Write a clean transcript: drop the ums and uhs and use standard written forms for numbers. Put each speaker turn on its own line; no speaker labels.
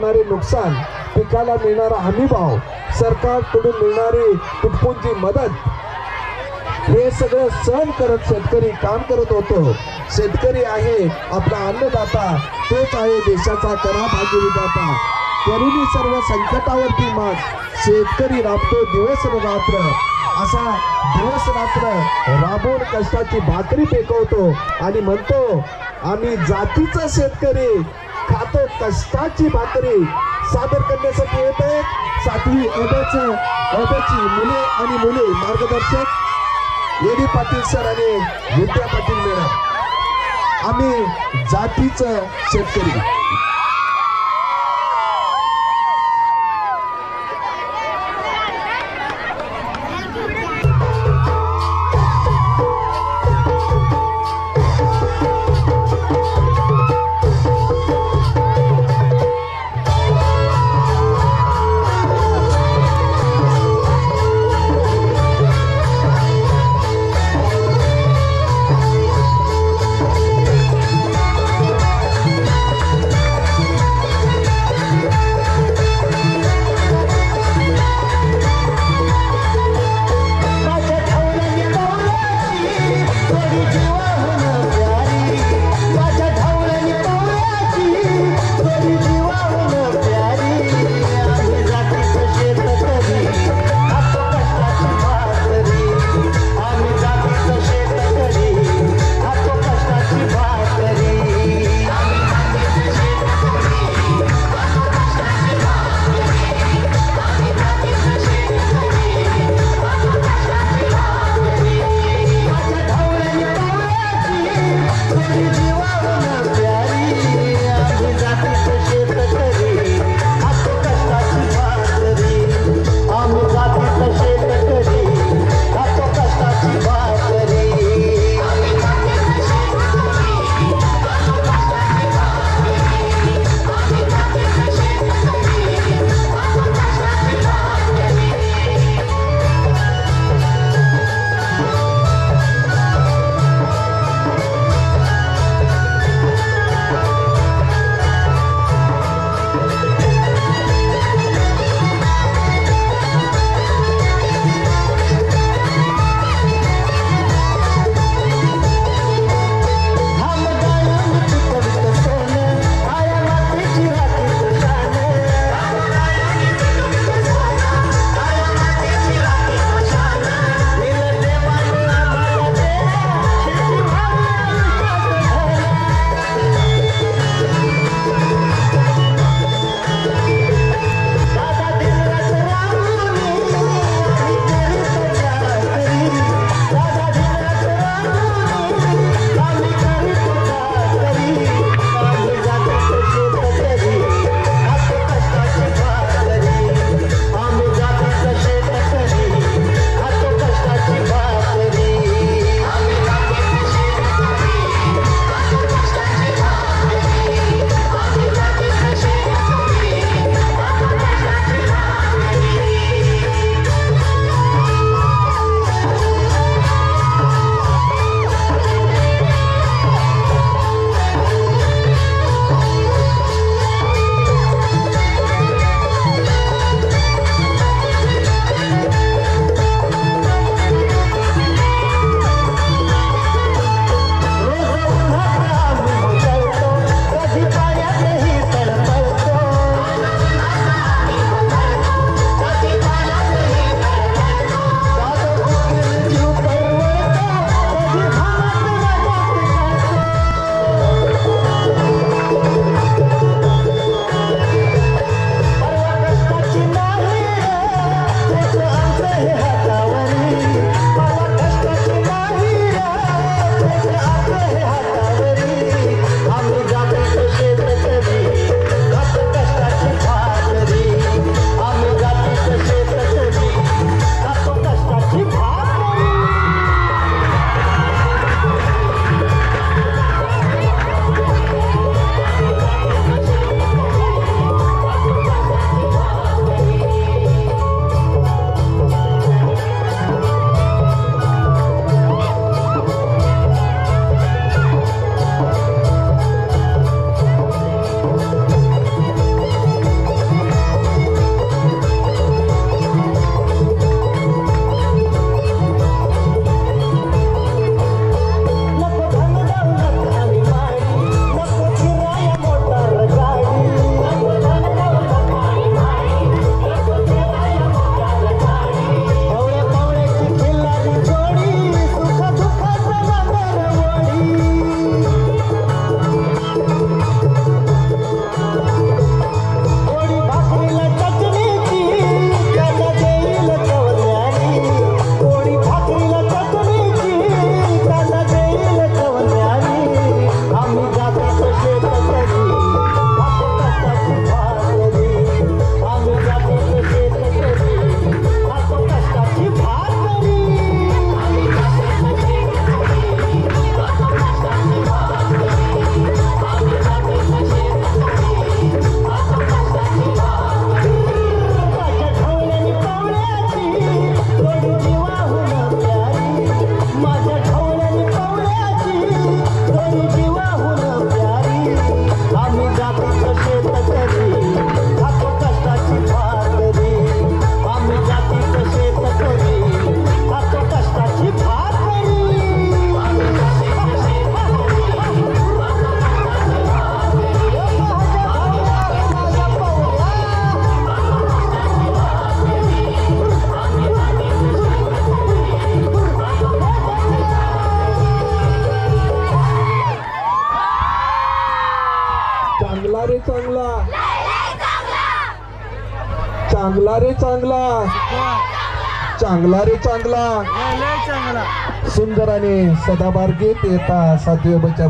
होणारे नुकसान, पिकाला मिळणारा हमीभाव, सरकारकडून मिळणारी तुटपुंजी मदत, हे सगळं सहन करत शेतकरी काम करत होतो. शेतकरी आहे आपला अन्नदाता, तोच आहे देशाचा करा भागीदाता. करुणी सर्व संकटावरती मात, शेतकरी राबतो दिवस रात्र. असा दिवस रात्र राबून कष्टाची भाकरी पेकवतो आणि म्हणतो आम्ही जातीचा शेतकरी, खातो कष्टाची भाकरी. सादर करण्यासाठी येत आहे 7वी अबची मुले आणि मुले मार्गदर्शक एडी पाटील सर आणि विद्या पाटील मॅडम. आम्ही जातीचं शेतकरी. चांगला रे चांगला, चांगला रे चांगला, सुंदर आणि सदाबहार गीत येता 7वे बच्चा